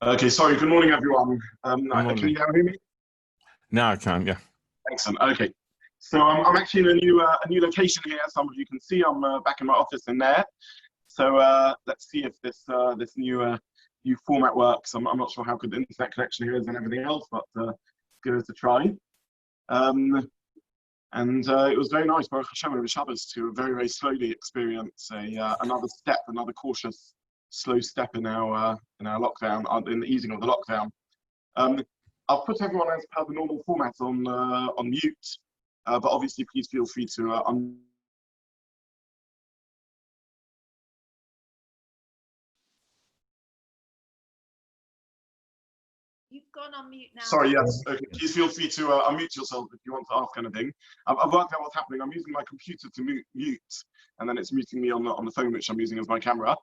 Okay, sorry. Good morning, everyone. Good Can you morning. now hear me? Now I can, yeah. Excellent. Okay. So I'm actually in a new location here. Some of you can see I'm back in my office in there. So let's see if this new format works. I'm not sure how good the internet connection here is and everything else, but give it a try. Um, and It was very nice, Baruch Hashem, over Shabbos to very slowly experience another step, another cautious, slow step in our lockdown, in the easing of the lockdown. Um, I've put everyone as per the normal format on mute, but obviously please feel free to You've gone on mute now. Sorry, yes. Okay. Please feel free to unmute yourself if you want to ask anything. I've worked out what's happening. I'm using my computer to mute, and then it's muting me on the phone, which I'm using as my camera.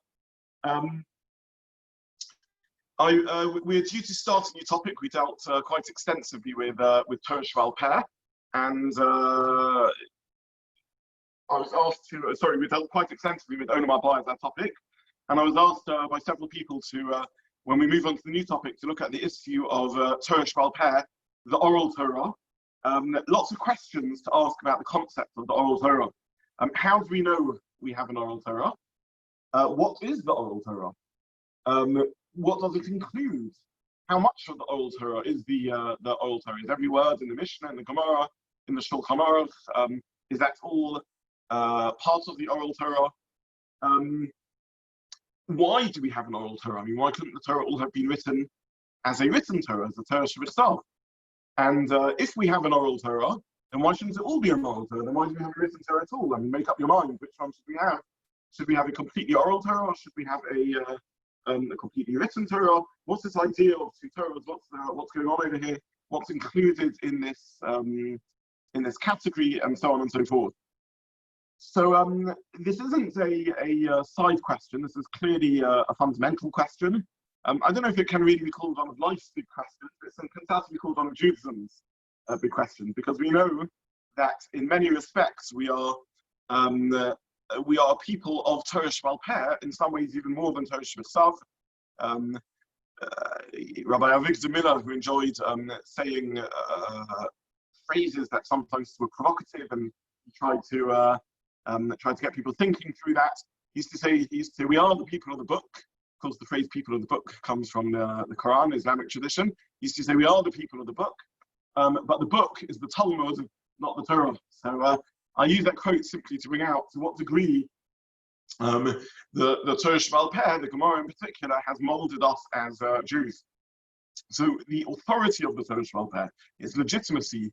We're due to start a new topic. We dealt quite extensively with Torah SheBaal Peh, and I was asked to. Sorry, we dealt quite extensively with Olam Haba as that topic, and I was asked by several people to, when we move on to the new topic, to look at the issue of Torah SheBaal Peh, the oral Torah. Lots of questions to ask about the concept of the oral Torah. How do we know we have an oral Torah? What is the oral Torah? What does it include? How much of the oral Torah is the oral Torah? Is every word in the Mishnah, in the Gemara, in the Shulchan Aruch? Is that all part of the oral Torah? Why do we have an oral Torah? I mean, why couldn't the Torah all have been written as a written Torah, as the Torah SheBaal? And if we have an oral Torah, then why shouldn't it all be an oral Torah? Then why do we have a written Torah at all? I mean, make up your mind. Which one should we have? Should we have a completely oral Torah, or should we have a completely written Torah? What's this idea of two Torahs? What's going on over here? What's included in this category, and so on and so forth. So this isn't a side question. This is clearly a fundamental question. I don't know if it can really be called one of life's big questions, but it can certainly be called one of Judaism's big questions, because we know that in many respects we are a people of Torah SheBaal Peh, in some ways even more than Torah SheBaal. Rabbi Avigdor Miller, who enjoyed saying phrases that sometimes were provocative, and he tried to get people thinking through that. He used to say, we are the people of the book. Of course, the phrase people of the book comes from the Quran, Islamic tradition. He used to say, we are the people of the book. But the book is the Talmud, not the Torah. So I use that quote simply to bring out to what degree the Torah SheBaal Peh, the Gemara in particular, has molded us as Jews. So the authority of the Torah SheBaal Peh, its legitimacy,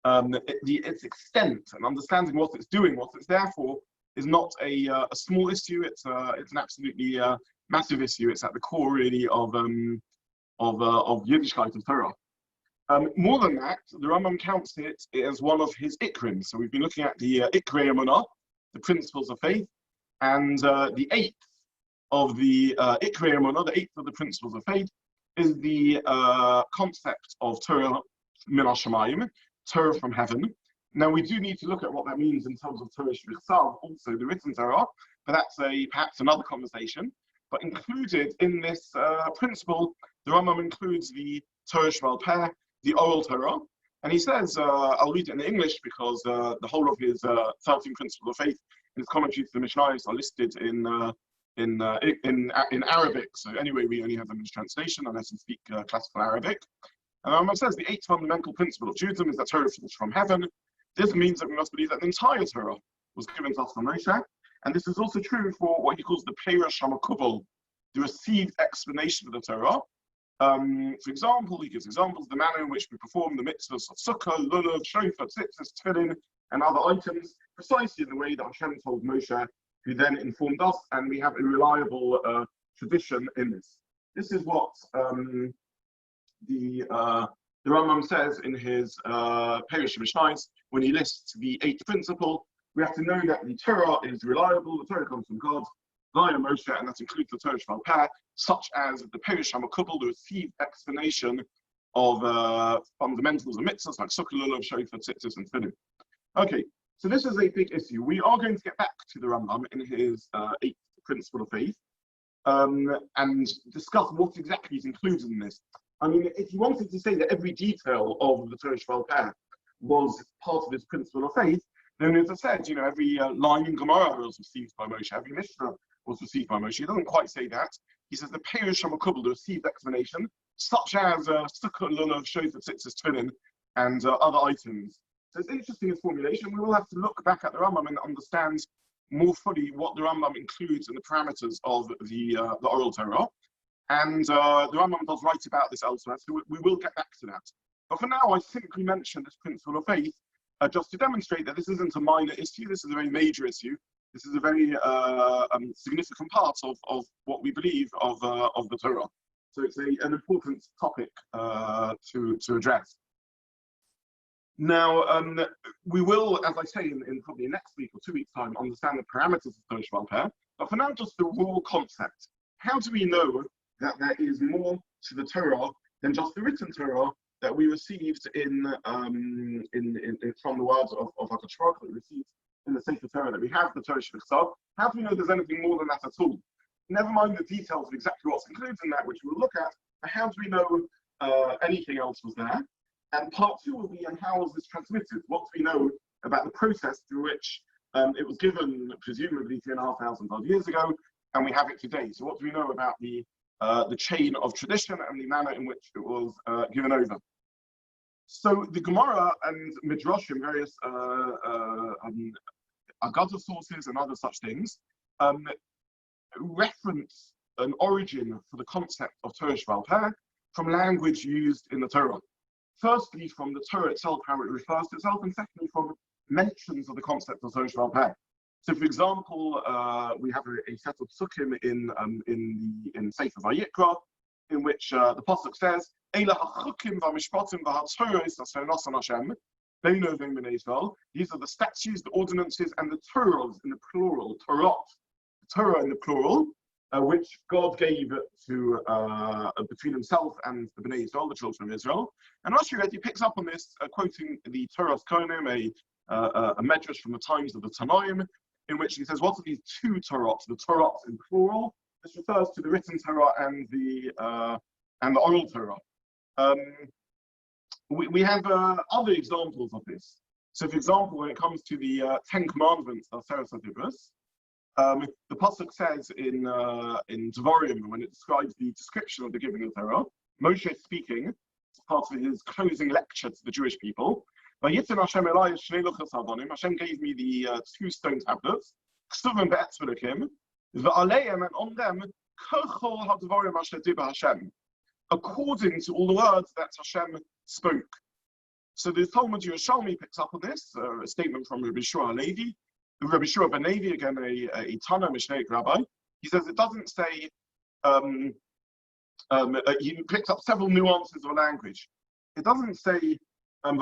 its extent, and understanding what it's doing, what it's there for, is not a small issue. It's an absolutely massive issue. It's at the core, really, of Yiddishkeit, of Torah. More than that, the Rambam counts it as one of his ikrim. So we've been looking at the ikrei emunah, the principles of faith, and the eighth of the ikrei emunah, the eighth of the principles of faith, is the concept of Torah min hashamayim, Torah from heaven. Now we do need to look at what that means in terms of Torah SheBaal, also the written Torah, but that's perhaps another conversation. But included in this principle, the Rambam includes the Torah SheBaal Peh, the oral Torah, and he says, I'll read it in English because the whole of his 13 principles of faith and his commentary to the Mishnayos are listed in Arabic. So anyway, we only have them in translation unless you speak classical Arabic. And it says the eighth fundamental principle of Judaism is that Torah falls from heaven. This means that we must believe that the entire Torah was given to us from Moshe, and this is also true for what he calls the Perush HaMakubal, the received explanation of the Torah. For example, he gives examples of the manner in which we perform the mitzvahs of sukkah, lulav, shofar, tzitzis, tefillin, and other items, precisely in the way that Hashem told Moshe, who then informed us, and we have a reliable tradition in this. This is what the Rambam says in his Perush Mishnayos when he lists the eighth principle. We have to know that the Torah is reliable. The Torah comes from God via Moshe, and that includes the Torah SheBaal Peh, such as the Perush HaMakubal, the received explanation of fundamentals of mitzvahs like sukkah, lulav, shofar, tzitzis, and tefillin. Okay, so this is a big issue. We are going to get back to the Rambam in his eighth principle of faith, and discuss what exactly is included in this. I mean, if you wanted to say that every detail of the Torah SheBaal Peh was part of this principle of faith, then as I said, every line in Gemara was received by Moshe, every Mishnah was received by Moshe. He doesn't quite say that. He says the Perush HaMakubal, the received explanation, such as Sukkot Lulav, Shofar Tzitzis Tefillin, and other items. So it's interesting, his formulation. We will have to look back at the Rambam and understand more fully what the Rambam includes in the parameters of the oral Torah. And the Rambam does write about this elsewhere, so we will get back to that. But for now, I simply mentioned this principle of faith just to demonstrate that this isn't a minor issue, this is a very major issue. This is a very significant part of what we believe of the Torah. So it's an important topic to address. Now, we will, as I say, in probably next week or 2 weeks' time, understand the parameters of Torah SheBaal Peh. But for now, just the raw concept. How do we know that there is more to the Torah than just the written Torah that we received from the words of HaKadosh Baruch Hu, that we received in the Sefer Torah that we have, the Torah SheBaal? How do we know there's anything more than that at all? Never mind the details of exactly what's included in that, which we'll look at, but how do we know anything else was there? And part two will be, and how was this transmitted? What do we know about the process through which it was given, presumably 3,500 years ago, and we have it today? So what do we know about the chain of tradition and the manner in which it was given over? So the Gemara and Midrashim, various Agada sources and other such things, reference an origin for the concept of Torah SheBaal Peh from language used in the Torah. Firstly, from the Torah itself, how it refers to itself, and secondly, from mentions of the concept of Torah SheBaal Peh. So, for example, we have a set of psukim in Sefer Vayikra, in which the pasuk says, "Eila hachukim v'mishpatim v'haTorahos asher nasan Hashem beino v'im bnei Yisrael." These are the statutes, the ordinances, and the Torahs in the plural, Torah in the plural, which God gave to between Himself and the Bnei Israel, the children of Israel. And Rashi already picks up on this, quoting the Torah Kohanim, a medrash from the times of the Tanoim, in which he says, what are these two Torahs? The Torahs in plural. This refers to the written Torah and the oral Torah. We have other examples of this. So, for example, when it comes to the 10 Commandments, the pasuk says in Devarim, when it describes the description of the giving of Torah, Moshe is speaking, as part of his closing lecture to the Jewish people. Hashem gave me the 2 stone tablets, and on them, according to all the words that Hashem spoke. So the Talmud Yerushalmi picks up on this, a statement from Rabbi Shua ben Levi, again a Tana Mishnaic Rabbi. He says it doesn't say, he picks up several nuances of language. It doesn't say, Hashem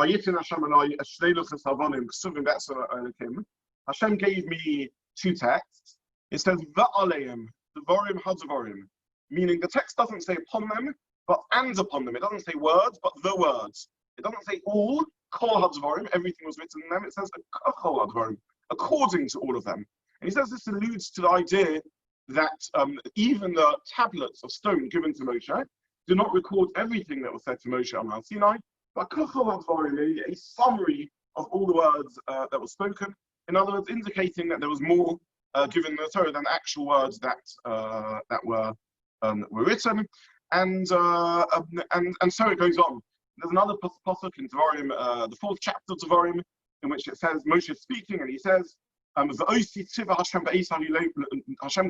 gave me 2 texts. It says, Va'aleim, Devarim Hadvarim, meaning the text doesn't say upon them, but and upon them. It doesn't say words, but the words. It doesn't say all, Kol Hadvarim, everything was written in them. It says, Kol Hadvarim, according to all of them. And he says this alludes to the idea that even the tablets of stone given to Moshe do not record everything that was said to Moshe on Mount Sinai, but a summary of all the words that were spoken. In other words, indicating that there was more given the Torah than actual words that were written, and so it goes on. There's another pasuk in Devarim, the 4th chapter of Devarim, in which it says Moshe is speaking, and he says, Hashem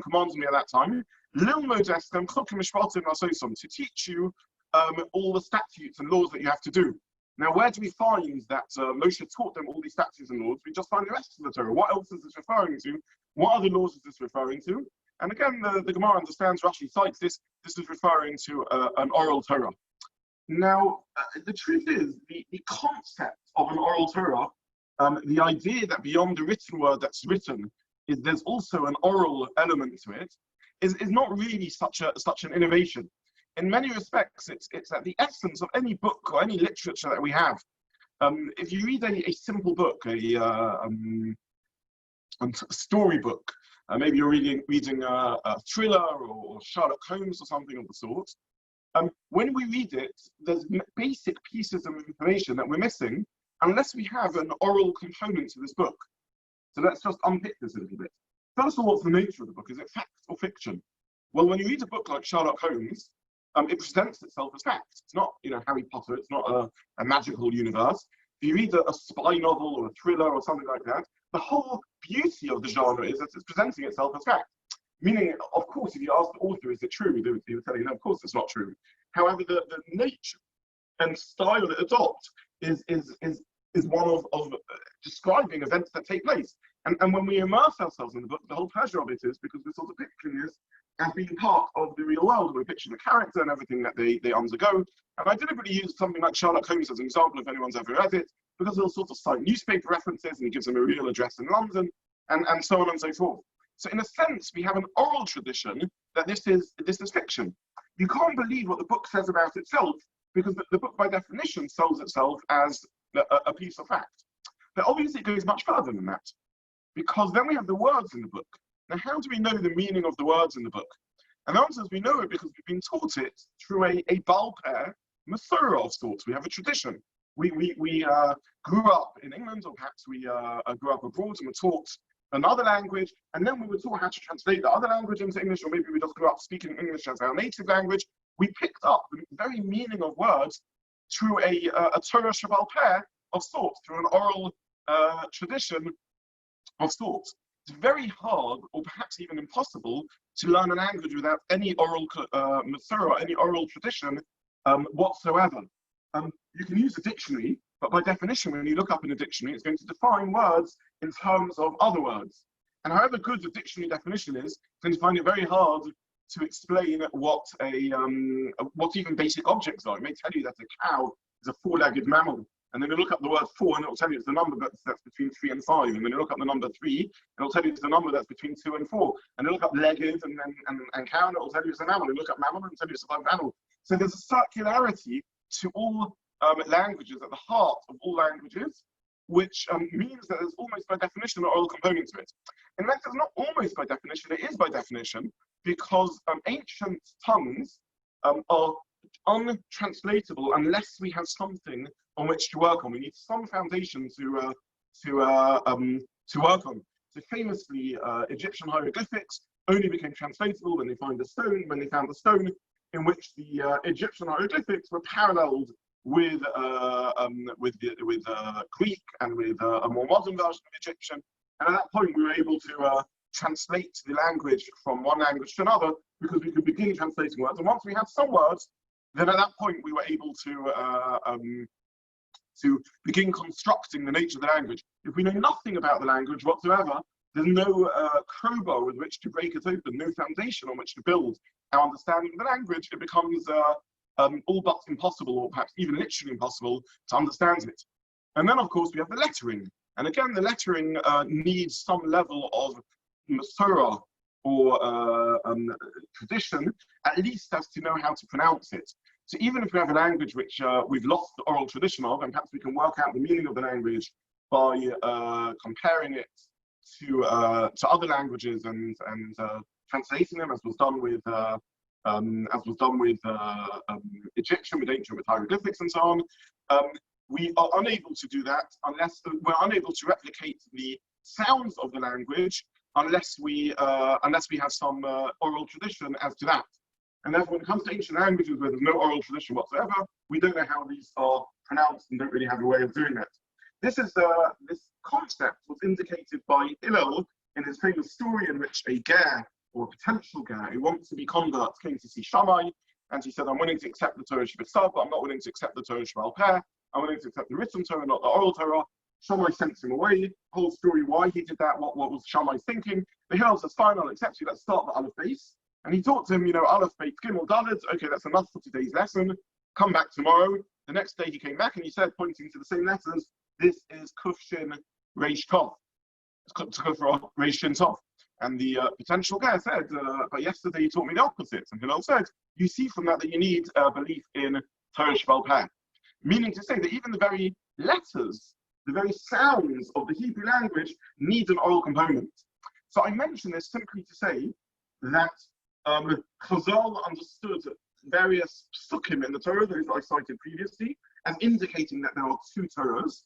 commands me at that time to teach you all the statutes and laws that you have to do. Now, where do we find that Moshe taught them all these statutes and laws? We just find the rest of the Torah. What else is this referring to? What other laws is this referring to? And again, the Gemara understands, Rashi cites this. This is referring to an oral Torah. Now, the truth is, the concept of an oral Torah, the idea that beyond the written word that's written, is there's also an oral element to it, is not really such an innovation. In many respects, it's at the essence of any book or any literature that we have. If you read a simple book, a storybook, Maybe you're reading a thriller or Sherlock Holmes or something of the sort. When we read it, there's basic pieces of information that we're missing unless we have an oral component to this book. So let's just unpick this a little bit. First of all, what's the nature of the book? Is it fact or fiction? Well, when you read a book like Sherlock Holmes, it presents itself as fact. It's not, Harry Potter. It's not a magical universe. If you read a spy novel or a thriller or something like that, the whole beauty of the genre is that it's presenting itself as fact. Meaning, of course, if you ask the author, is it true? They would tell you, no, of course it's not true. However, the nature and style it adopts is one of describing events that take place. And when we immerse ourselves in the book, the whole pleasure of it is because we're sort of picturing this as being part of the real world. We're picturing the character and everything that they undergo. And I deliberately use something like Sherlock Holmes as an example, if anyone's ever read it, because he'll sort of cite newspaper references and he gives them a real address in London, and so on and so forth. So in a sense, we have an oral tradition that this is fiction. You can't believe what the book says about itself because the book, by definition, sells itself as a piece of fact. But obviously, it goes much further than that, because then we have the words in the book. Now, how do we know the meaning of the words in the book? And the answer is we know it because we've been taught it through a Baal Peh Masorah of sorts. We have a tradition. We grew up in England, or perhaps we grew up abroad and were taught another language, and then we were taught how to translate the other language into English, or maybe we just grew up speaking English as our native language. We picked up the very meaning of words through a Torah SheBaal Peh of sorts, through an oral tradition of sorts. It's very hard, or perhaps even impossible, to learn a language without any oral Masorah, any oral tradition whatsoever. You can use a dictionary, but by definition, when you look up in a dictionary, it's going to define words in terms of other words. And however good the dictionary definition is, it's going to find it very hard to explain what even basic objects are. It may tell you that a cow is a four-legged mammal, and then you look up the word 4, and it will tell you it's the number that's between 3 and 5. And then you look up the number 3, and it will tell you it's the number that's between 2 and 4. And you look up legged and cow, and it will tell you it's an animal. You look up mammal, and it will tell you it's a type of animal. So there's a circularity to all languages, at the heart of all languages, which means that there's almost by definition an oral component to it. In fact, it's not almost by definition, it is by definition, because ancient tongues are untranslatable unless we have something on which to work on. We need some foundation to work on. So famously, Egyptian hieroglyphics only became translatable when they found the stone in which the Egyptian hieroglyphics were paralleled with Greek and with a more modern version of Egyptian. And at that point, we were able to translate the language from one language to another because we could begin translating words. And once we had some words, then at that point, we were able to begin constructing the nature of the language. If we know nothing about the language whatsoever, there's no crowbar with which to break it open, no foundation on which to build our understanding of the language. It becomes all but impossible, or perhaps even literally impossible, to understand it. And then, of course, we have the lettering. And again, the lettering needs some level of Masorah or tradition, at least as to know how to pronounce it. So even if we have a language which we've lost the oral tradition of, and perhaps we can work out the meaning of the language by comparing it to other languages and translating them, as was done with Egyptian, with ancient, with hieroglyphics and so on. We are unable to do that unless we're unable to replicate the sounds of the language unless we have some oral tradition as to that. And therefore, when it comes to ancient languages where there's no oral tradition whatsoever, we don't know how these are pronounced and don't really have a way of doing that. This concept was indicated by Hillel in his famous story in which a ger, or a potential ger, who wants to be convert, came to see Shammai, and he said, I'm willing to accept the Torah SheBaal, but I'm not willing to accept the Torah SheBaal Peh. I'm willing to accept the written Torah, not the oral Torah. Shammai sent him away. Whole story why he did that, what was Shammai's thinking. The Hillel says, fine, I'll accept you, let's start the Aleph base. And he taught him, Aleph, Beit, Gimel, Dalet, okay, that's enough for today's lesson. Come back tomorrow. The next day he came back and he said, pointing to the same letters, this is Kuf Shin Reish Tov. It's Kuf Reish Shin Tov. And the potential guy said, but yesterday you taught me the opposite. And Hillel said, you see from that you need belief in Torah SheBaal Peh. Meaning to say that even the very letters, the very sounds of the Hebrew language need an oral component. So I mention this simply to say that Chazal understood various psukim in the Torah, those that I cited previously, as indicating that there are two Torahs.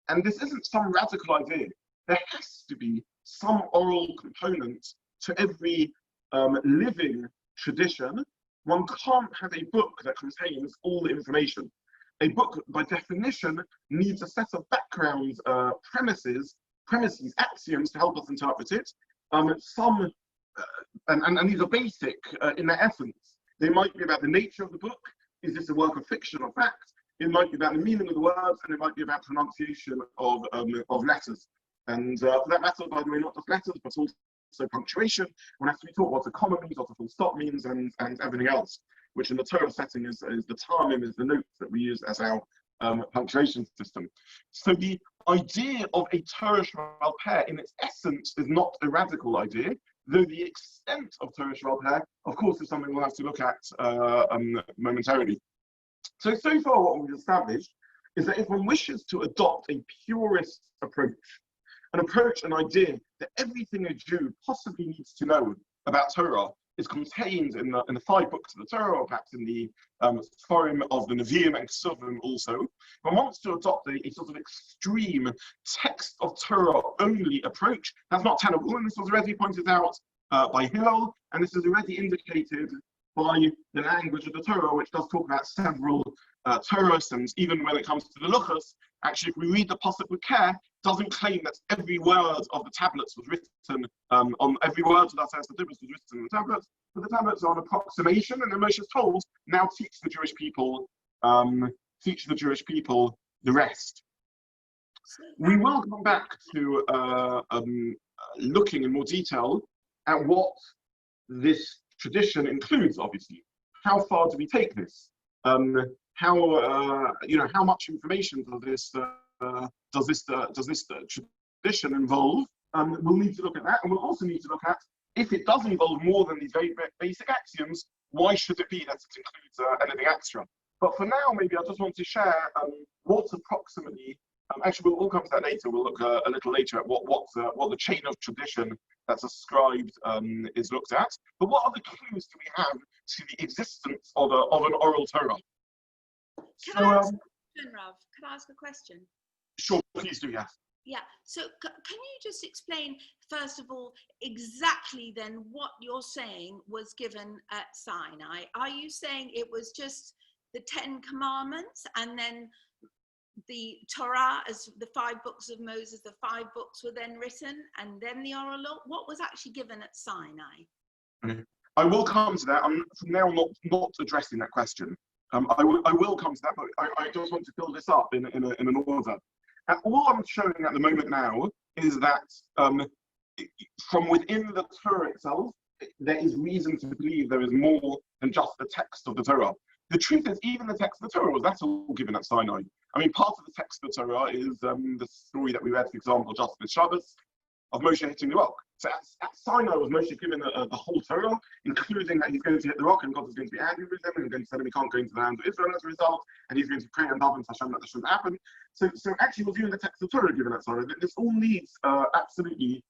And this isn't some radical idea. There has to be some oral component to every living tradition. One can't have a book that contains all the information. A book, by definition, needs a set of background premises, axioms to help us interpret it. And these are basic in their essence. They might be about the nature of the book. Is this a work of fiction or fact? It might be about the meaning of the words, and it might be about pronunciation of letters. And for that matter, by the way, not just letters, but also punctuation. One has to be taught what a comma means, what a full stop means, and everything else, which in the Torah setting is the tamim, is the notes that we use as our punctuation system. So the idea of a Torah SheBaal Peh in its essence is not a radical idea, though the extent of Torah SheBaal Peh, of course, is something we'll have to look at momentarily. So far what we've established is that if one wishes to adopt a purist approach, an idea that everything a Jew possibly needs to know about Torah is contained in the 5 books of the Torah, or perhaps in the Sforim of the Nevi'im and Ksuvim also, one wants to adopt a sort of extreme text of Torah only approach. That's not tenable, and this was already pointed out by Hillel, and this is already indicated by the language of the Torah, which does talk about several Torahs, and even when it comes to the Luchas, actually, if we read the Pasuk with care, doesn't claim that every word of the tablets was written on every word of that was written on the tablets, but the tablets are an approximation, and then Moshe is told, now teach the Jewish people the rest. We will come back to looking in more detail at what this tradition includes. Obviously, how far do we take this? How much information does this tradition involve? We'll need to look at that, and we'll also need to look at, if it does involve more than these very basic axioms, why should it be that it includes anything extra? But for now, maybe I just want to share what approximately. Actually, we'll come to that later. We'll look a little later at what the chain of tradition that's ascribed is looked at. But what other clues do we have to the existence of an oral Torah? Can I ask a question, Rav? Can I ask a question? Sure, please do, yes. Yeah, so can you just explain, first of all, exactly then what you're saying was given at Sinai? Are you saying it was just the 10 Commandments, and then the Torah, as the 5 books of Moses, the 5 books were then written, and then the oral law? What was actually given at Sinai? Okay. I will come to that. I'm from now not addressing that question. I will come to that, but I just want to build this up in an order. And all I'm showing at the moment now is that from within the Torah itself, there is reason to believe there is more than just the text of the Torah. The truth is, even the text of the Torah, that's all given at Sinai. I mean, part of the text of the Torah is the story that we read, for example, just this Shabbos, of Moshe hitting the rock. So at Sinai was Moshe given the whole Torah, including that he's going to hit the rock and God is going to be angry with him, and he's going to tell him he can't go into the land of Israel as a result, and he's going to pray and daven to Hashem that this shouldn't happen. So actually we're viewing the text of Torah given at Sinai. This all needs absolutely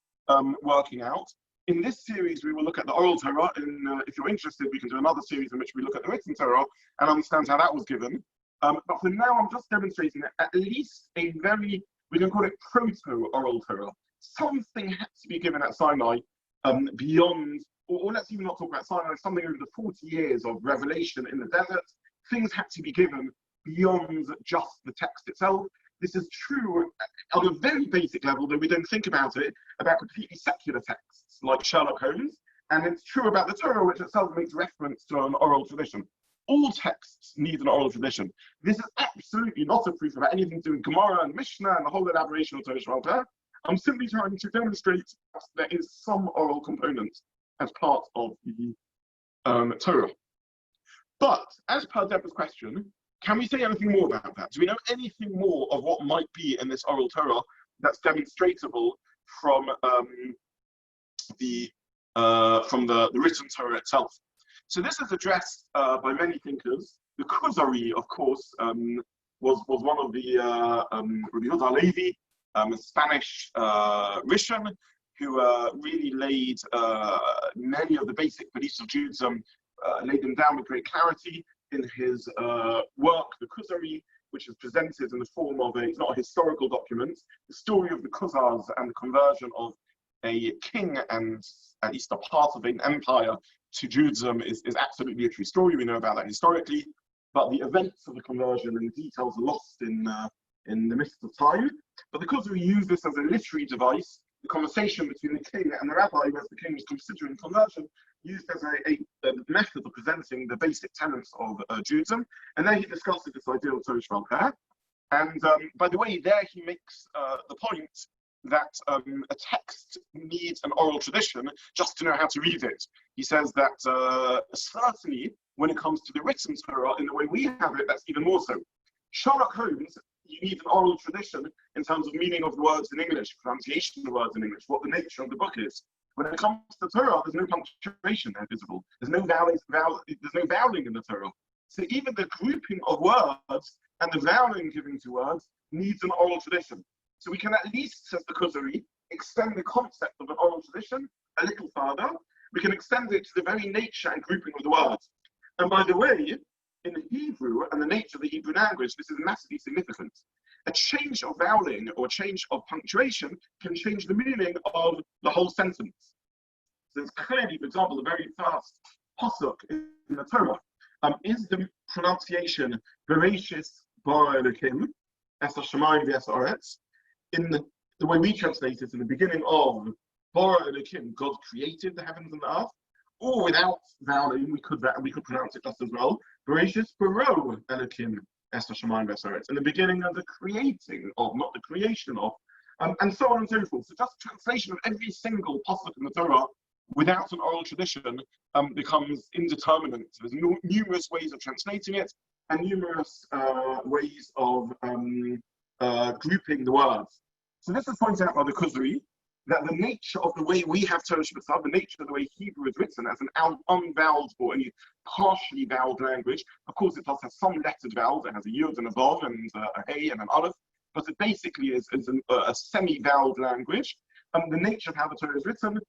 working out. In this series, we will look at the oral Torah, and if you're interested, we can do another series in which we look at the written Torah and understand how that was given. But for now, I'm just demonstrating that at least a very, we can call it proto-oral Torah. Something had to be given at Sinai beyond, or let's even not talk about Sinai, something over the 40 years of revelation in the desert. Things had to be given beyond just the text itself. This is true on a very basic level, though we don't think about it, about completely secular texts like Sherlock Holmes, and it's true about the Torah, which itself makes reference to an oral tradition. All texts need an oral tradition. This is absolutely not a proof about anything to do with Gemara and Mishnah and the whole elaboration of Torah SheBaal Peh. I'm simply trying to demonstrate that there is some oral component as part of the Torah. But as per Deborah's question, can we say anything more about that? Do we know anything more of what might be in this oral Torah that's demonstratable from the written Torah itself? So this is addressed by many thinkers. The Kuzari, of course, was one of the Rabbi Yehuda Halevi, a Spanish Rishon, who really laid many of the basic beliefs of Judaism, laid them down with great clarity in his work, the Kuzari, which is presented in the form of it's not a historical document. The story of the Khazars and the conversion of a king and at least a part of an empire to Judaism is absolutely a true story. We know about that historically, but the events of the conversion and the details are lost in the midst of time. But the Khazari used this as a literary device. The conversation between the king and the rabbi, as the king was considering conversion, used as a method of presenting the basic tenets of Judaism. And there he discusses this idea of Torah SheBaal Peh. And by the way, there he makes the point that a text needs an oral tradition just to know how to read it. He says that certainly when it comes to the written Torah, in the way we have it, that's even more so. Sherlock Holmes, you need an oral tradition in terms of meaning of words in English, pronunciation of words in English, what the nature of the book is. When it comes to Torah, there's no punctuation there visible. There's no vowing in the Torah. So even the grouping of words and the vowing given to words needs an oral tradition. So we can at least, says the Khazari, extend the concept of an oral tradition a little further. We can extend it to the very nature and grouping of the words. And by the way, in Hebrew and the nature of the Hebrew language, this is massively significant. A change of vowing or a change of punctuation can change the meaning of the whole sentence. So it's clearly, for example, the very first pasuk in the Torah is the pronunciation Bereshis bara Elokim es hashamayim v'es haaretz. In the way we translate it, in the beginning of bara Elokim, God created the heavens and the earth. Or without vowing, we could pronounce it just as well. Bereshis bara Elokim es hashamayim v'es haaretz. In the beginning of the creating of, not the creation of, and so on and so forth. So just translation of every single pasuk in the Torah without an oral tradition becomes indeterminate. There's numerous ways of translating it and numerous ways of grouping the words. So this is pointed out by the Khazari, that the nature of the way we have Torah SheBaal, the nature of the way Hebrew is written as an unvoweled or any partially voweled language. Of course, it does have some lettered vowels. It has a yud and a vav and a hey and an aleph, but it basically is a semi-voweled language. The nature of how the Torah is written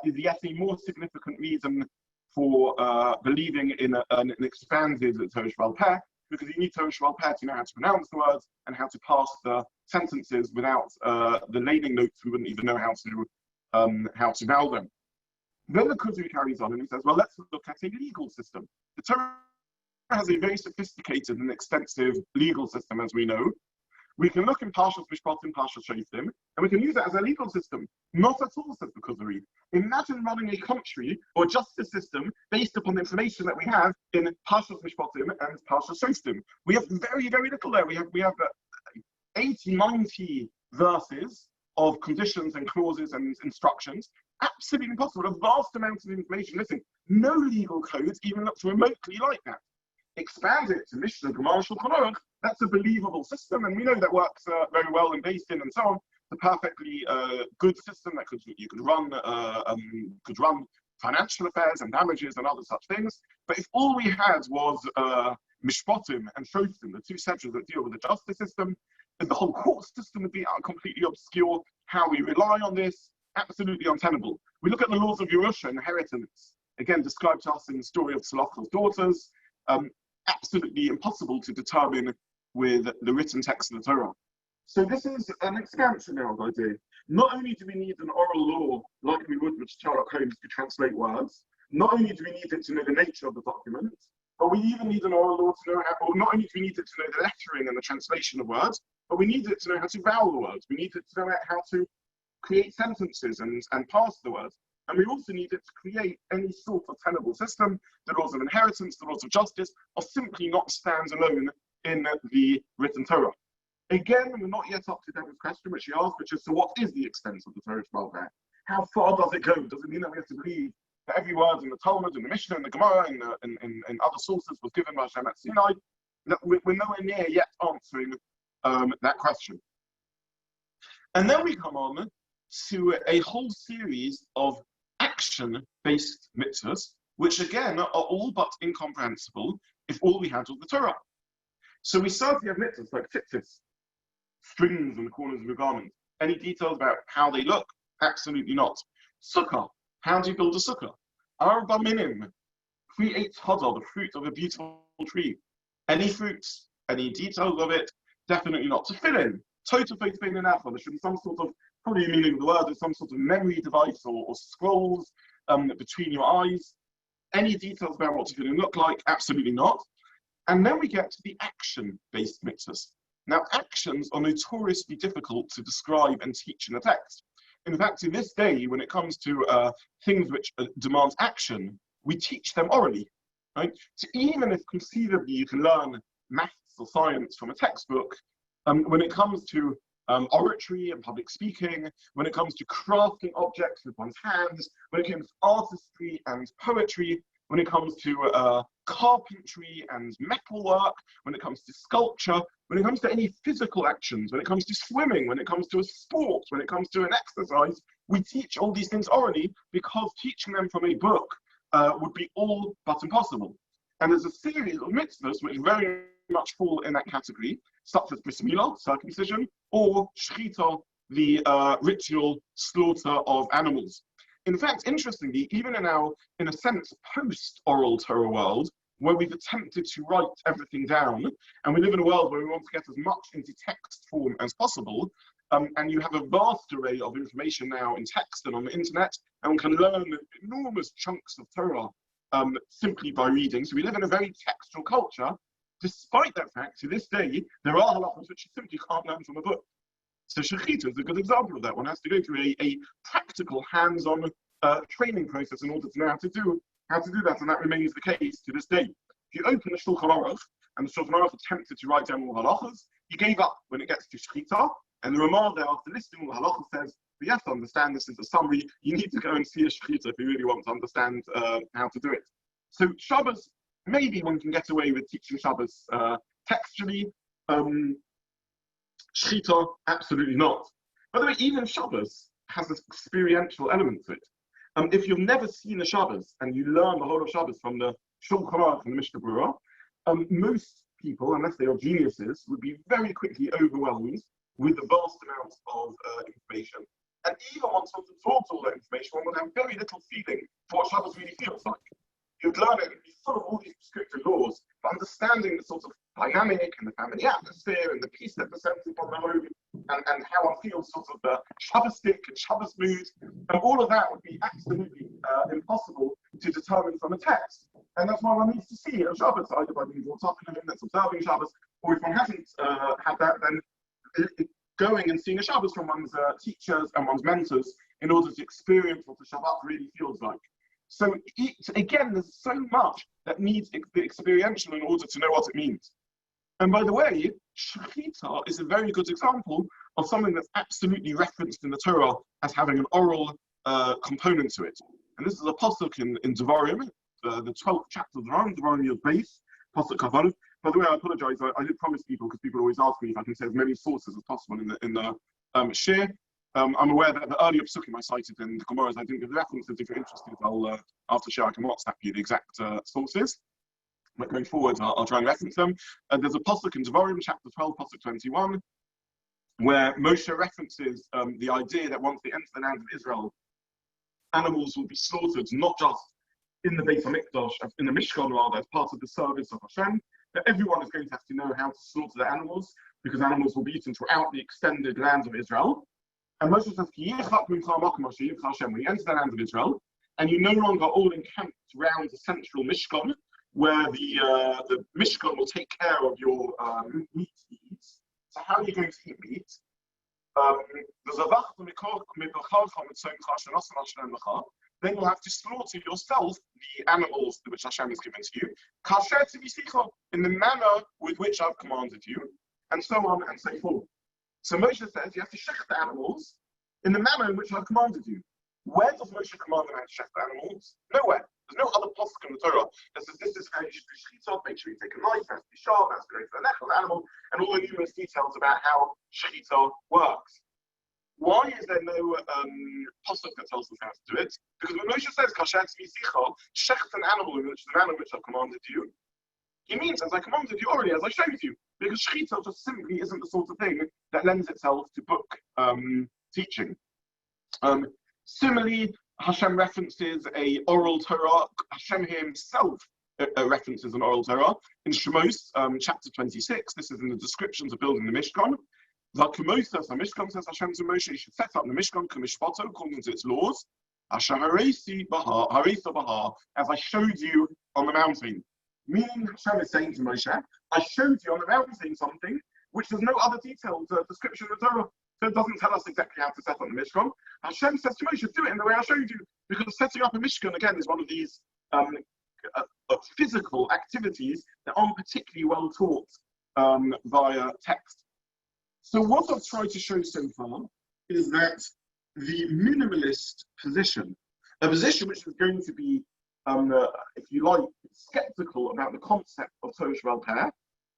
is yet a more significant reason for believing in an expanded Torah SheBaal Peh, because you need Torah SheBaal Peh to know how to pronounce the words and how to pass the sentences without the lading notes. We wouldn't even know how to vowel them. Then the Khazari carries on and he says, well, let's look at a legal system. The Torah has a very sophisticated and extensive legal system, as we know. We can look in Parshas Mishpatim, Parshas Shoftim, and we can use that as a legal system. Not at all, says the Khazari. Imagine running a country or justice system based upon the information that we have in Parshas Mishpatim and Parshas Shoftim. We have very, very little there. We have 80, 90 verses of conditions and clauses and instructions. Absolutely impossible. A vast amount of information. Listen, no legal code even looks remotely like that. Expand it to Mishnah, Gemara, Shulchan Aruch, that's a believable system, and we know that works very well in Beis Din and so on. The perfectly good system that you could run financial affairs and damages and other such things. But if all we had was Mishpatim and Shoftim, the two sections that deal with the justice system, the whole court system would be completely obscure. How we rely on this, absolutely untenable. We look at the laws of Yerusha, inheritance, again described to us in the story of Tzlach's daughters. Absolutely impossible to determine with the written text of the Torah. So this is an expansion now of idea. Not only do we need an oral law like we would with Sherlock Holmes to translate words, not only do we need it to know the nature of the document, but we even need an oral law to know how, or not only do we need it to know the lettering and the translation of words, but we need it to know how to vowel the words. We need it to know how to create sentences and pass the words. And we also need it to create any sort of tenable system. The laws of inheritance, the laws of justice are simply not standalone in the written Torah. Again, we're not yet up to Deborah's question, which she asked, which is, so what is the extent of the Torah SheBaal Peh? How far does it go? Does it mean that we have to believe that every word in the Talmud, in the Mishnah, in the Gemara, in other sources was given by Hashem at Sinai? That we're nowhere near yet answering that question. And then we come on to a whole series of action-based mitzvahs, which again are all but incomprehensible if all we had was the Torah. So we certainly have mitzvahs like tzitzis, strings on the corners of your garment. Any details about how they look, Absolutely not. Sukkah. How do you build a sukkah? Arba minim. Create hadar, the fruit of a beautiful tree. Any fruits, any details of it? Definitely not. Tefillin. Total faith in There should be some sort of, probably the meaning of the word, is some sort of memory device or scrolls between your eyes. Any details about what tefillin look like? Absolutely not. And then we get to the action-based mitzvahs. Now, actions are notoriously difficult to describe and teach in a text. In fact, to this day, when it comes to things which demand action, we teach them orally, right? So even if conceivably you can learn maths or science from a textbook, when it comes to oratory and public speaking, when it comes to crafting objects with one's hands, when it comes to artistry and poetry, when it comes to carpentry and metalwork, when it comes to sculpture, when it comes to any physical actions, when it comes to swimming, when it comes to a sport, when it comes to an exercise, we teach all these things orally because teaching them from a book would be all but impossible. And there's a series of mitzvahs which very much fall in that category, such as bris milah, circumcision, or shechita, the ritual slaughter of animals. In fact, interestingly, even in our, in a sense, post-oral Torah world, where we've attempted to write everything down, and we live in a world where we want to get as much into text form as possible, and you have a vast array of information now in text and on the internet, and one can learn enormous chunks of Torah simply by reading. So we live in a very textual culture. Despite that fact, to this day, there are halachos which you simply can't learn from a book. So shechita is a good example of that. One has to go through a practical, hands-on training process in order to know how to do that, and that remains the case to this day. If you open the Shulchan Aruch, and the Shulchan Aruch attempted to write down all the halachas, he gave up when it gets to shechita, and the Rambam there, after listing all the halachas, says, we have to understand this is a summary. You need to go and see a shechita if you really want to understand how to do it. So Shabbos, maybe one can get away with teaching Shabbos textually. Shechita, absolutely not. By the way, even Shabbos has this experiential element to it. If you've never seen a Shabbos and you learn the whole of Shabbos from the Shulchan Aruch and the Mishnah Berurah, most people, unless they are geniuses, would be very quickly overwhelmed with the vast amounts of information. And even once one's absorbed all that information, one would have very little feeling for what Shabbos really feels like. You'd learn it, it'd be full of all these prescriptive laws, but understanding the sort of dynamic and the family atmosphere and the peace that descends upon the home, and how one feels sort of Shabbostic and Shabbos mood, and all of that would be absolutely impossible to determine from a text. And that's why one needs to see a Shabbos, either by being brought up in a home that's observing Shabbos, or if one hasn't had that, then going and seeing a Shabbos from one's teachers and one's mentors in order to experience what the Shabbat really feels like. So again, there's so much that needs the experiential in order to know what it means. And by the way, shechita is a very good example of something that's absolutely referenced in the Torah as having an oral component to it. And this is a pasuk in Devarim, the 12th chapter of Devarim Yud Beis, pasuk Kavav. By the way, I apologize. I did promise people, because people always ask me if I can say as many sources as possible in the share. I'm aware that the earlier psukim I cited in the Gemaras, I didn't give references. If you're interested, I'll after share I can WhatsApp you the exact sources. But going forward, I'll try and reference them. There's a pasuk in Devarim, chapter 12, pasuk 21, where Moshe references the idea that once they enter the land of Israel, animals will be slaughtered, not just in the Beit HaMikdash, in the Mishkan rather, as part of the service of Hashem, but everyone is going to have to know how to slaughter the animals, because animals will be eaten throughout the extended lands of Israel. And Moshe says, when you enter the land of Israel, and you no longer all encamped around the central Mishkan, where the Mishkan will take care of your meat needs. So how are you going to eat meat? Then you'll have to slaughter yourself the animals which Hashem has given to you, in the manner with which I've commanded you, and so on and so forth. So Moshe says you have to shech the animals in the manner in which I've commanded you. Where does Moshe command the man to shech the animals? Nowhere. There's no other pasuk in the Torah that says this is how you should do shechita. Make sure you take a knife, it has to be sharp, it has to go to the neck of the animal, and all the numerous details about how shechita works. Why is there no pasuk that tells us how to do it? Because when Moshe says kasher tzvisicha, shech an animal in which the manner in which I've commanded you, he means as I commanded you already, as I showed you, because shechita just simply isn't the sort of thing that lends itself to book teaching. Similarly, Hashem references a oral Torah. Hashem himself references an oral Torah in Shemos, chapter 26. This is in the descriptions of building the Mishkan. Vakumosas, the Mishkan says Hashem to Moshe, you should set up the Mishkan Kamishpato according to its laws. Asher haresi bahar, as I showed you on the mountain. Meaning Hashem is saying to Moshe, I showed you on the mountain something which there's no other detailed description of the Torah. So it doesn't tell us exactly how to set up the Mishkan. Hashem says to Moshe, do it in the way I showed you. Because setting up a Mishkan, again, is one of these physical activities that aren't particularly well taught via text. So what I've tried to show so far is that the minimalist position, a position which is going to be, if you like, skeptical about the concept of Torah SheBaal Peh,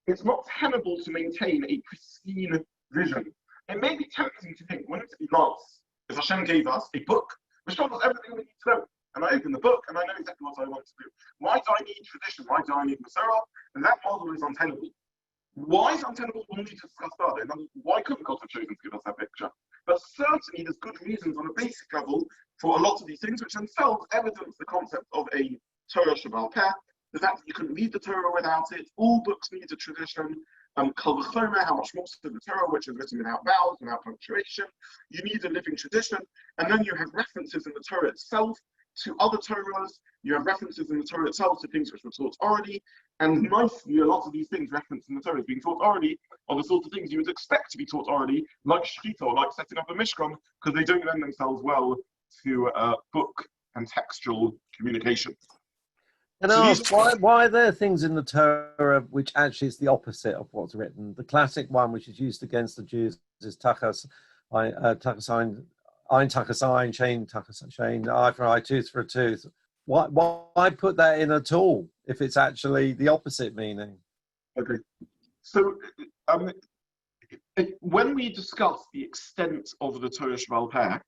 it's not tenable to maintain a pristine vision. It may be tempting to think, wouldn't it be nice if Hashem gave us a book which told us everything we need to know? And I open the book and I know exactly what I want to do. Why do I need tradition? Why do I need Masorah? And that model is untenable. Why is it untenable? We'll need to discuss further. Why couldn't God have chosen to give us that picture? But certainly there's good reasons on a basic level for a lot of these things, which themselves evidence the concept of a Torah SheBaal Peh. The fact that you couldn't read the Torah without it. All books need a tradition. Kal v'chomer, how much more so the Torah, which is written without vowels, without punctuation. You need a living tradition. And then you have references in the Torah itself to other Torahs. You have references in the Torah itself to things which were taught orally. And nicely, a lot of these things referenced in the Torah as being taught orally are the sort of things you would expect to be taught orally, like Shechita, or like setting up a Mishkan, because they don't lend themselves well to book and textual communication. And I ask, why are there things in the Torah which actually is the opposite of what's written? The classic one, which is used against the Jews, is tachas ein, tachas ein, chain, tachas chain, eye for eye, tooth for a tooth. Why put that in at all if it's actually the opposite meaning? Okay. So when we discuss the extent of the Torah SheBaal Peh,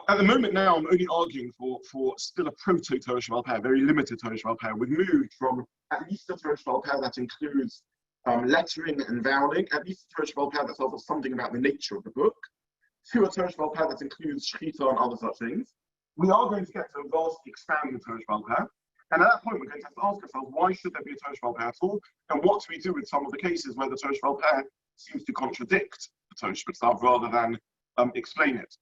at the moment now, I'm only arguing for still a proto-Torah SheBaal Peh, very limited Torah SheBaal Peh. We've moved from at least a Torah SheBaal Peh that includes lettering and voweling, at least a Torah SheBaal Peh that tells us something about the nature of the book, to a Torah SheBaal Peh that includes Shechita and other such things. We are going to get to a vastly expanded Torah SheBaal Peh, and at that point we're going to have to ask ourselves, why should there be a Torah SheBaal Peh at all, and what do we do with some of the cases where the Torah SheBaal Peh seems to contradict the Torah SheBaal rather than explain it.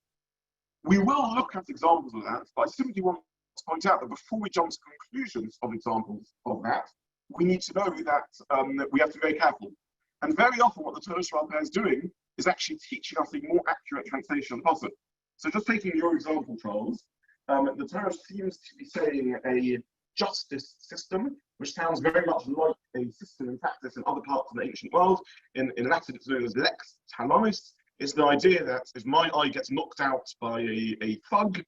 We will look at examples of that, but I simply want to point out that before we jump to conclusions of examples of that, we need to know that we have to be very careful. And very often what the Torah SheBaal Peh is doing is actually teaching us a more accurate translation of the Pasuk. So just taking your example, Charles, the Torah seems to be saying a justice system, which sounds very much like a system in practice in other parts of the ancient world. In Latin, it's known as lex talionis. It's the idea that if my eye gets knocked out by a thug,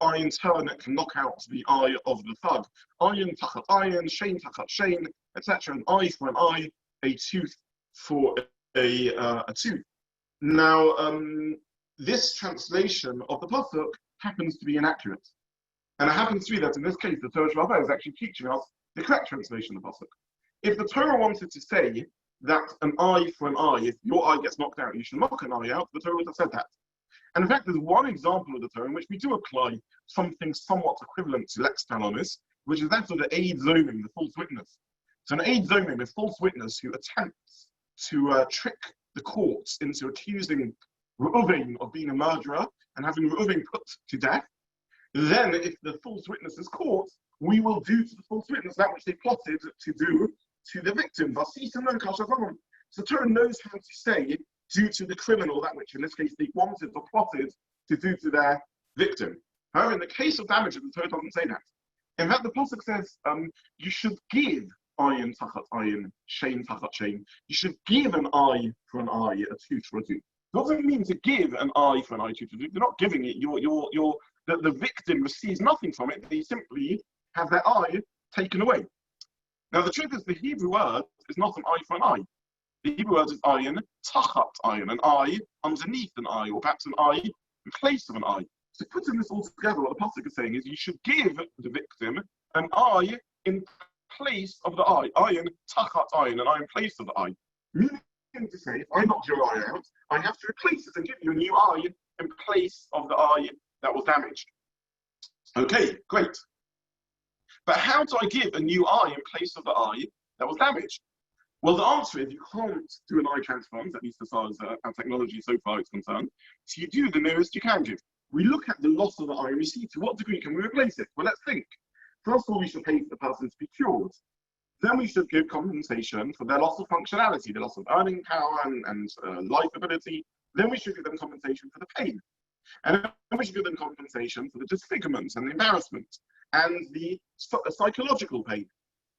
I in turn can knock out the eye of the thug. Iron tachat iron, shane tachat shane, etc. An eye for an eye, a tooth for a tooth. Now, this translation of the pasuk happens to be inaccurate. And it happens to be that in this case, the Torah SheBaal Peh is actually teaching us the correct translation of the pasuk. If the Torah wanted to say that an eye for an eye, if your eye gets knocked out, you should knock an eye out, the Torah would have said that. And in fact, there's one example of the Torah in which we do apply something somewhat equivalent to lex talionis, which is that of the aid zomim, the false witness. So an aid zomim, a false witness who attempts to trick the courts into accusing Reuven of being a murderer and having Reuven put to death. Then, if the false witness is caught, we will do to the false witness that which they plotted to do to the victim. So Torah knows how to say, do to the criminal that which in this case they wanted or plotted to do to their victim. However, in the case of damages, the Torah doesn't say that. In fact, the pasuk says you should give ayin tachat ayin, shane tachat shane. You should give an eye for an eye, a tooth for a tooth. It doesn't mean to give an eye for an eye, tooth for a tooth. You're not giving it. The victim receives nothing from it. They simply have their eye taken away. Now, the truth is, the Hebrew word is not an eye for an eye. The Hebrew word is ayin tachat ayin, an eye underneath an eye, or perhaps an eye in place of an eye. So putting this all together, what the pasuk is saying is you should give the victim an eye in place of the eye. Ayin tachat ayin, an eye in place of the eye. Meaning to say, if I knock your eye out, I have to replace it and give you a new eye in place of the eye that was damaged. Okay, great. But how do I give a new eye in place of the eye that was damaged? Well, the answer is you can't do an eye transplant, at least as far as our technology so far is concerned. So you do the nearest you can give. We look at the loss of the eye and we see to what degree can we replace it. Well, let's think. First of all, we should pay for the person to be cured. Then we should give compensation for their loss of functionality, the loss of earning power and life ability. Then we should give them compensation for the pain. And then we should give them compensation for the disfigurement and the embarrassment and the psychological pain.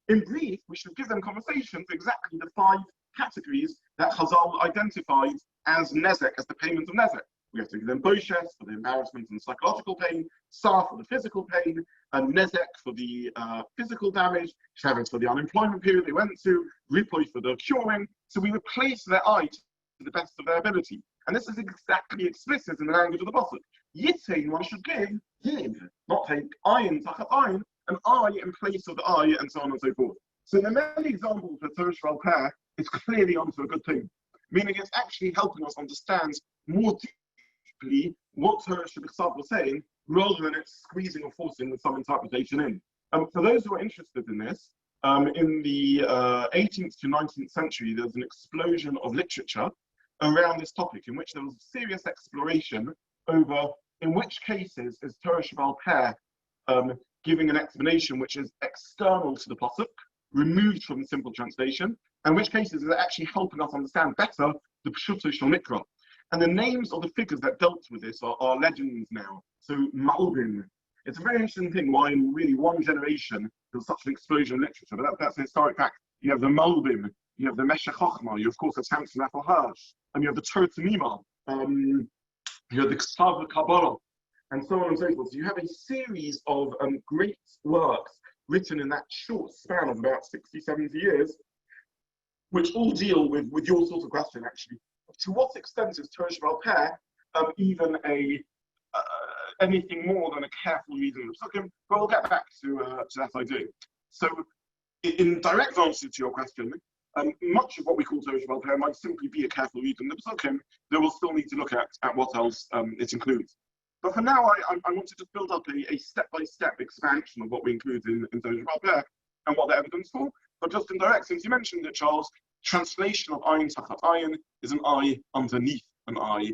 In brief, we should give them compensation for exactly the 5 categories that Chazal identified as nezek, as the payment of nezek. We have to give them boshes for the embarrassment and psychological pain, sar for the physical pain, and nezek for the physical damage, shabbos for the unemployment period they went to, ripoy for the curing. So we replace their eye to the best of their ability. And this is exactly explicit in the language of the Pasuk. Yitain, one should give, not take ayin, tachat ayin, an eye in place of the eye, and so on and so forth. So there are many examples where Torah SheBaal Peh is clearly onto a good thing, meaning it's actually helping us understand more deeply what Torah SheBaal was saying, rather than it's squeezing or forcing with some interpretation in. For those who are interested in this, in the 18th to 19th century, there's an explosion of literature around this topic, in which there was a serious exploration over in which cases is Torah SheBaal Peh giving an explanation which is external to the pasuk, removed from the simple translation, and which cases is actually helping us understand better the Pshuto Shel Mikra. And the names of the figures that dealt with this are legends now. So Malbim. It's a very interesting thing why in really one generation there was such an explosion of literature, but that's a historic fact. You have the Malbim, you have the Meshech Chochmah, you of course have Samson Apple Hirsch, and you have the Torah Tanima, you have the Ksav Kabbalah, and so on and so forth. So you have a series of great works written in that short span of about 60, 70 years, which all deal with your sort of question, actually. To what extent is Torah SheBaal Peh even anything more than a careful reading of Psukim? But we'll get back to that idea. So, in direct answer to your question, much of what we call Torah SheBaal Peh might simply be a careful reading of Psukim, though we'll still need to look at what else it includes. But for now, I want to just build up a step-by-step expansion of what we include in Torah SheBaal Peh and what the evidence for. But just in direct, since you mentioned it, Charles, translation of ayin tachat ayin is an eye underneath an eye,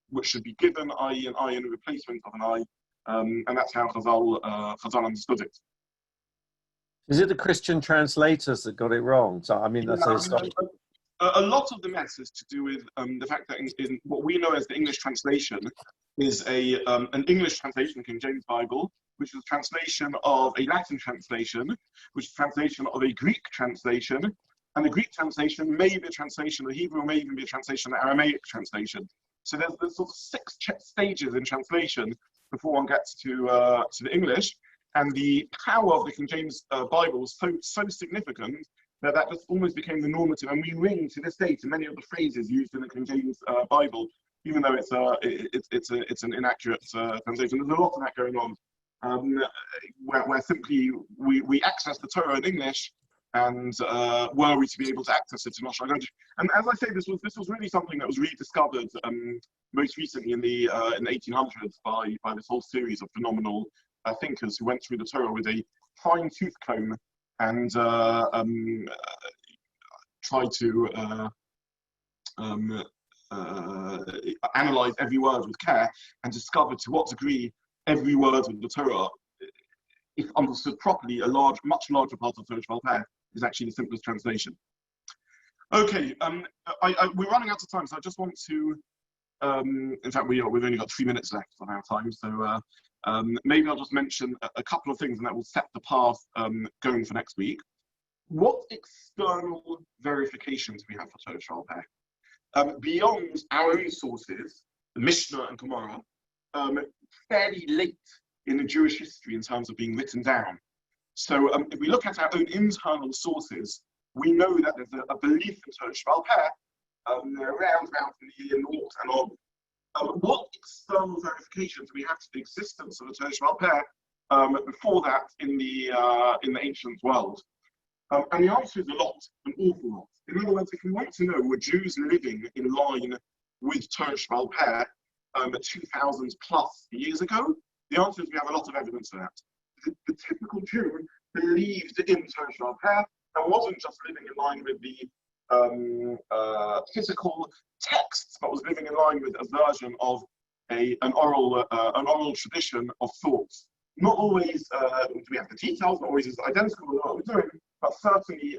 which should be given, i.e. an eye in replacement of an eye, and that's how Chazal understood it. Is it the Christian translators that got it wrong? So I mean, that's a lot of the mess is to do with the fact that in what we know as the English translation is an English translation, King James Bible, which is a translation of a Latin translation, which is a translation of a Greek translation, and the Greek translation may be a translation of Hebrew, or may even be a translation of Aramaic translation. So there's sort of 6 stages in translation before one gets to the English, and the power of the King James Bible was so significant that just almost became the normative, and we ring to this day to many of the phrases used in the King James Bible, even though it's an inaccurate translation. There's a lot of that going on, where simply we access the Torah in English, and were we to be able to access it in our language. And as I say, this was really something that was rediscovered most recently in the 1800s by this whole series of phenomenal thinkers who went through the Torah with a fine tooth comb and tried to analyze every word with care and discover to what degree every word of the Torah, if understood properly, much larger part of Torah SheBaal Peh is actually the simplest translation. Okay, we're running out of time, so I just want to, in fact, we've only got 3 minutes left on our time, so maybe I'll just mention a couple of things and that will set the path going for next week. What external verifications do we have for Torah SheBaal Peh? Beyond our own sources, the Mishnah and Gemara, fairly late in the Jewish history in terms of being written down. So if we look at our own internal sources, we know that there's a belief in Torah SheBaal Peh around about in the year 0 and on. What external verifications do we have to the existence of the Torah SheBaal Peh before that in the ancient world? And the answer is a lot, an awful lot. In other words, if we want to know were Jews living in line with Torah SheBaal Peh, 2,000 plus years ago? The answer is we have a lot of evidence for that. The typical Jew believed in Torah SheBaal Peh and wasn't just living in line with the physical texts, but was living in line with a version of an oral tradition of thoughts. Not always do we have the details, not always is it identical with what we're doing, but certainly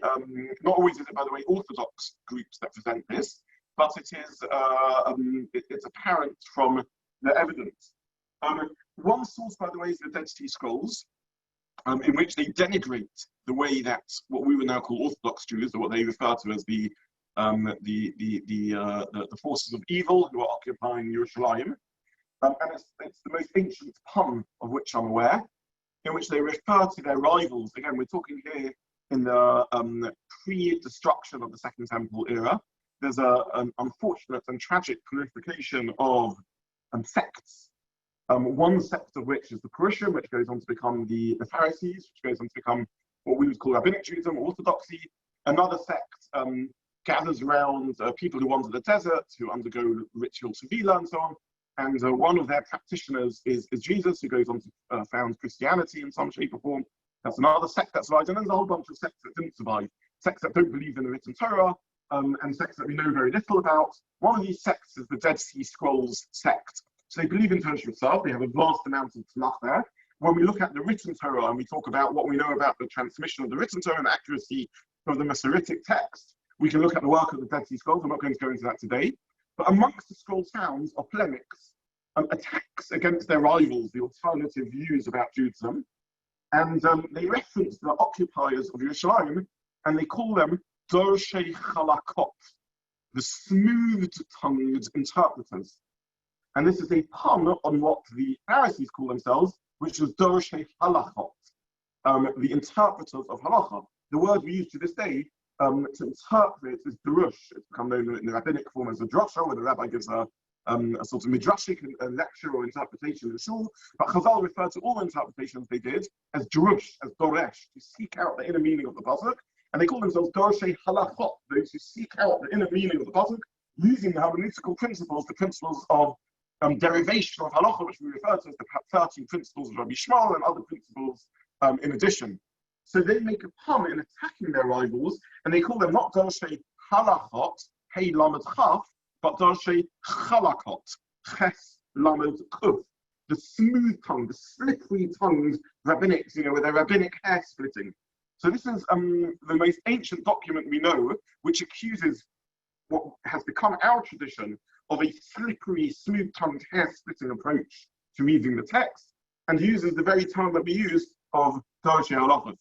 not always is it, by the way, Orthodox groups that present this, but it is it's apparent from the evidence. One source, by the way, is the Dead Sea Scrolls, in which they denigrate the way that what we would now call Orthodox Jews, or what they refer to as the forces of evil who are occupying Yerushalayim. And it's the most ancient pun of which I'm aware, in which they refer to their rivals. Again, we're talking here in the pre-destruction of the Second Temple era. There's an unfortunate and tragic proliferation of sects. One sect of which is the Purushim, which goes on to become the Pharisees, which goes on to become what we would call Rabbinic Judaism, or Orthodoxy. Another sect gathers around people who wander the desert, who undergo ritual sevila and so on. And one of their practitioners is Jesus, who goes on to found Christianity in some shape or form. That's another sect that survives. And then there's a whole bunch of sects that didn't survive. Sects that don't believe in the written Torah, and sects that we know very little about. One of these sects is the Dead Sea Scrolls sect. So they believe in Torah itself. They have a vast amount of Tanakh there. When we look at the written Torah and we talk about what we know about the transmission of the written Torah and the accuracy of the Masoretic text, we can look at the work of the Dead Sea Scrolls. I'm not going to go into that today. But amongst the scrolls found are polemics, attacks against their rivals, the alternative views about Judaism. And they reference the occupiers of Yerushalayim, and they call them Dorshei Chalakot, the smooth-tongued interpreters. And this is a pun on what the Pharisees call themselves, which is Dorshei Halachot, the interpreters of halacha. The word we use to this day to interpret is Darush. It's become known in the rabbinic form as a drosha, where the rabbi gives a sort of midrashic lecture or interpretation in the shul. But Chazal referred to all the interpretations they did as Darush, as Doresh, to seek out the inner meaning of the pasuk. And they call themselves Dorshei Halachot, those who seek out the inner meaning of the pasuk, using the hermeneutical principles, the principles of derivation of halacha, which we refer to as the 13 principles of Rabbi Shmuel, and other principles in addition. So they make a pun in attacking their rivals, and they call them not Dorshei Halachot, Hey Lamed Chaf, but Dorshei Chalakot, Ches Lamed Kuf, the smooth-tongued, the slippery-tongued rabbinics, with their rabbinic hair splitting. So this is the most ancient document we know, which accuses what has become our tradition of a slippery, smooth-tongued, hair-splitting approach to reading the text, and uses the very term that we use of Dorshei Halachot.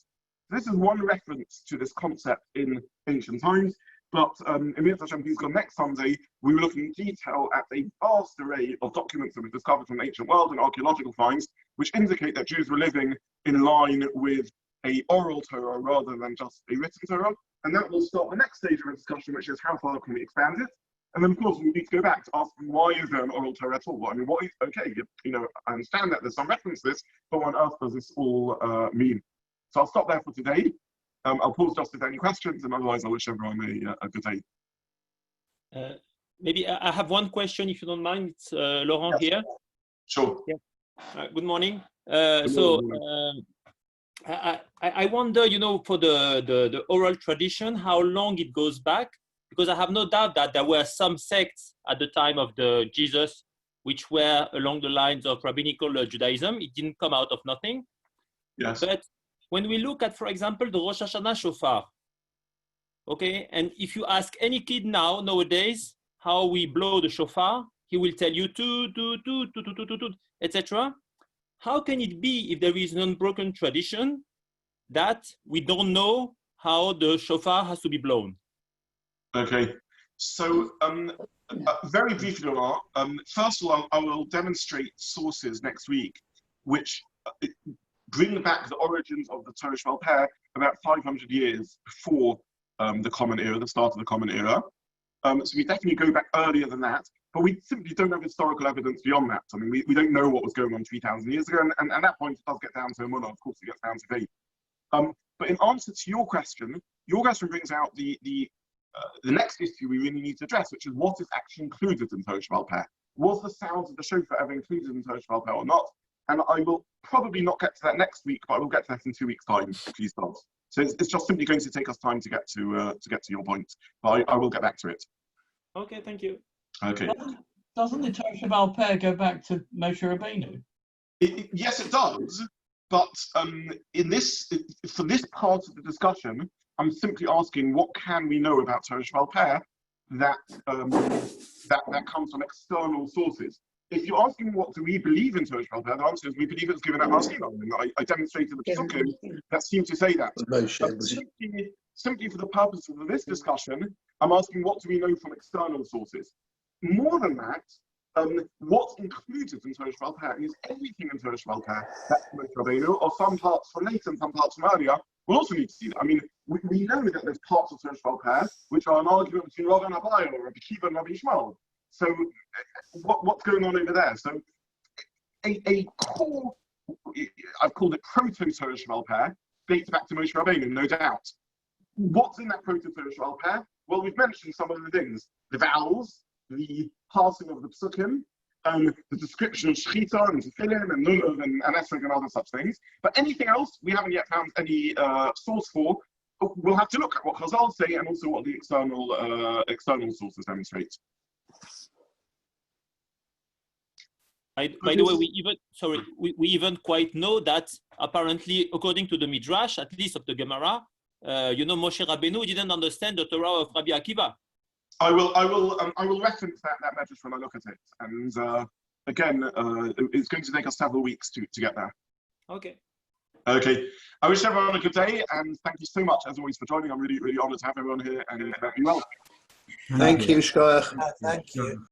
This is one reference to this concept in ancient times, but in Mitzvah Hashem, please God, next Sunday, we will look in detail at a vast array of documents that we've discovered from the ancient world and archaeological finds, which indicate that Jews were living in line with an oral Torah rather than just a written Torah. And that will start the next stage of our discussion, which is how far can we expand it? And then, of course, we need to go back to ask why is there an oral Torah at all? I mean, what is, okay, I understand that there's some reference to this, but what on earth does this all mean? So I'll stop there for today. I'll pause just if there are any questions, and otherwise I'll wish everyone a good day. Maybe I have one question, if you don't mind. It's Laurent here. Sure. Yeah. Good morning. Good morning. I wonder, for the oral tradition, how long it goes back, because I have no doubt that there were some sects at the time of the Jesus which were along the lines of rabbinical Judaism. It didn't come out of nothing. Yes. But when we look at, for example, the Rosh Hashanah shofar, okay, and if you ask any kid nowadays how we blow the shofar, he will tell you toot, toot, toot, toot, toot, toot, toot, etc. How can it be, if there is an unbroken tradition, that we don't know how the shofar has to be blown? Okay, so very briefly, Laurent, first of all, I will demonstrate sources next week which bring back the origins of the Torah SheBaal Peh about 500 years before the Common Era, the start of the Common Era. So we definitely go back earlier than that, but we simply don't have historical evidence beyond that. I mean, we don't know what was going on 3,000 years ago, and at that point it does get down to Emunah. Of course, it gets down to faith. But in answer to your question brings out the next issue we really need to address, which is what is actually included in Torah SheBaal Peh. was the sound of the shofar ever included in Torah SheBaal Peh or not? And I will probably not get to that next week, but I will get to that in 2 weeks' time, please God. So it's just simply going to take us time to get to your point, but I will get back to it. Okay, thank you. Okay. Doesn't the Torah SheBaal Peh go back to Moshe Rabbeinu? Yes, it does. But for this part of the discussion, I'm simply asking, what can we know about Torah SheBaal Peh that comes from external sources? If you're asking what do we believe in Torah SheBaal Peh, the answer is we believe it's given at Har Sinai. And I demonstrated the psukim that seem to say that. Simply for the purpose of this discussion, I'm asking what do we know from external sources? More than that, what's included in Torah SheBaal Peh is everything in Torah SheBaal Peh that's from Moshe Rabbeinu, or some parts from later and some parts from earlier. We'll also need to see that. I mean, we know that there's parts of Torah SheBaal Peh which are an argument between Rav and Rabbi, or Rabbi Kiva and Rabbi Shmuel. So what's going on over there? So a core, I've called it proto-Torah SheBaal Peh, dates back to Moshe Rabbeinu, no doubt. What's in that proto-Torah SheBaal Peh? Well, we've mentioned some of the things. The vowels, the passing of the psukim, the description of shechita and tefillin and lulav and esrog and other such things. But anything else we haven't yet found any source for. We'll have to look at what Chazal say and also what the external sources demonstrate. By the way, we even quite know that apparently, according to the Midrash, at least of the Gemara, Moshe Rabbeinu didn't understand the Torah of Rabbi Akiva. I will reference that Midrash when I look at it. And again, it's going to take us several weeks to get there. Okay. Okay. I wish everyone a good day, and thank you so much, as always, for joining. I'm really, really honoured to have everyone here, and well. Thank you, Shkoyach. Thank you.